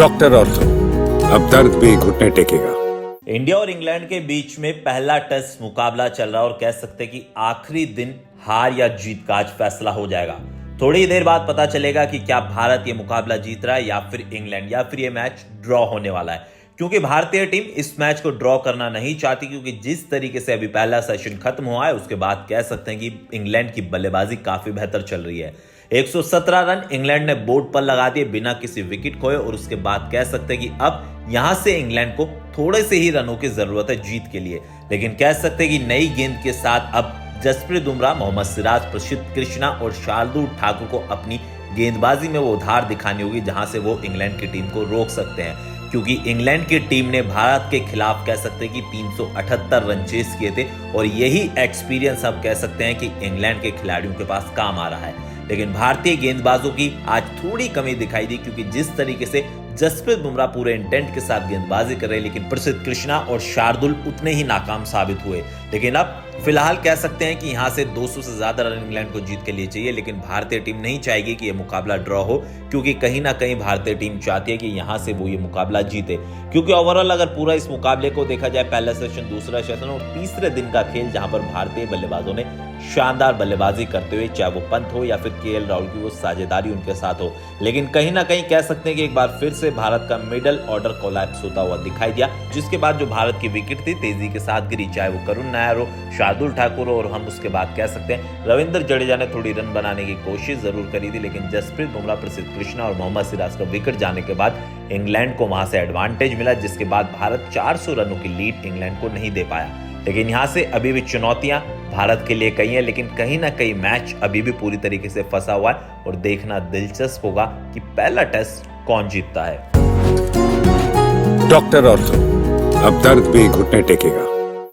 Doctor ortho, अब दर्द भी घुटने टेकेगा। इंडिया और इंग्लैंड के बीच में पहला टेस्ट मुकाबला चल रहा है और कह सकते हैं कि आखिरी दिन हार या जीत का आज फैसला हो जाएगा। थोड़ी देर बाद पता चलेगा कि क्या भारत ये मुकाबला जीत रहा है या फिर इंग्लैंड, या फिर ये मैच ड्रॉ होने वाला है। क्योंकि भारतीय टीम इस मैच को ड्रॉ करना नहीं चाहती, क्योंकि जिस तरीके से अभी पहला सेशन खत्म हुआ है उसके बाद कह सकते हैं कि इंग्लैंड की बल्लेबाजी काफी बेहतर चल रही है। 117 रन इंग्लैंड ने बोर्ड पर लगा दिए बिना किसी विकेट खोए, और उसके बाद कह सकते हैं कि अब यहां से इंग्लैंड को थोड़े से ही रनों की जरूरत है जीत के लिए। लेकिन कह सकते हैं कि नई गेंद के साथ अब जसप्रीत बुमराह, मोहम्मद सिराज, प्रसिद्ध कृष्णा और शार्दुल ठाकुर को अपनी गेंदबाजी में वो धार दिखानी होगी जहां से वो इंग्लैंड की टीम को रोक सकते हैं। क्योंकि इंग्लैंड की टीम ने भारत के खिलाफ कह सकते हैं कि 378 रन चेस किए थे, और यही एक्सपीरियंस अब कह सकते हैं कि इंग्लैंड के खिलाड़ियों के पास काम आ रहा है। लेकिन भारतीय गेंदबाजों की आज थोड़ी कमी दिखाई दी, क्योंकि जिस तरीके से जसप्रीत बुमराह पूरे इंटेंट के साथ गेंदबाजी कर रहे, लेकिन प्रसिद्ध कृष्णा और शार्दुल उतने ही नाकाम साबित हुए। लेकिन अब फिलहाल कह सकते हैं कि यहां से 200 से ज्यादा रन इंग्लैंड को जीत के लिए चाहिए, लेकिन भारतीय टीम नहीं चाहेगी कि यह मुकाबला ड्रॉ हो, क्योंकि कहीं ना कहीं भारतीय टीम चाहती है कि यहां से वो ये मुकाबला जीते। क्योंकि ओवरऑल अगर पूरा इस मुकाबले को देखा जाए, पहला सेशन, दूसरा सेशन और तीसरे दिन का खेल, जहां पर भारतीय बल्लेबाजों ने शानदार बल्लेबाजी करते हुए, चाहे वो पंत हो या फिर केएल राहुल की वो साझेदारी उनके साथ हो, लेकिन कहीं ना कहीं कह सकते हैं कि एक बार फिर से भारत का मिडिल ऑर्डर कोलैप्स होता हुआ दिखाई दिया, जिसके बाद जो भारत की विकेट थी तेजी के साथ गिरी, चाहे वो करुण नायर हो, शार्दुल ठाकुर हो, और हम उसके बाद कह सकते हैं रविंद्र जडेजा ने थोड़ी रन बनाने की कोशिश जरूर करी थी, लेकिन जसप्रीत बुमराह, प्रसिद्ध कृष्णा और मोहम्मद सिराज का विकेट जाने के बाद इंग्लैंड को वहां से एडवांटेज मिला, जिसके बाद भारत 400 रनों की लीड इंग्लैंड को नहीं दे पाया। लेकिन यहां से अभी भी चुनौतियां भारत के लिए कई हैं, लेकिन कहीं ना कहीं मैच अभी भी पूरी तरीके से फंसा हुआ है, और देखना दिलचस्प होगा कि पहला टेस्ट कौन जीतता है। डॉक्टर ऑर्थो, अब दर्द भी घुटने टेकेगा।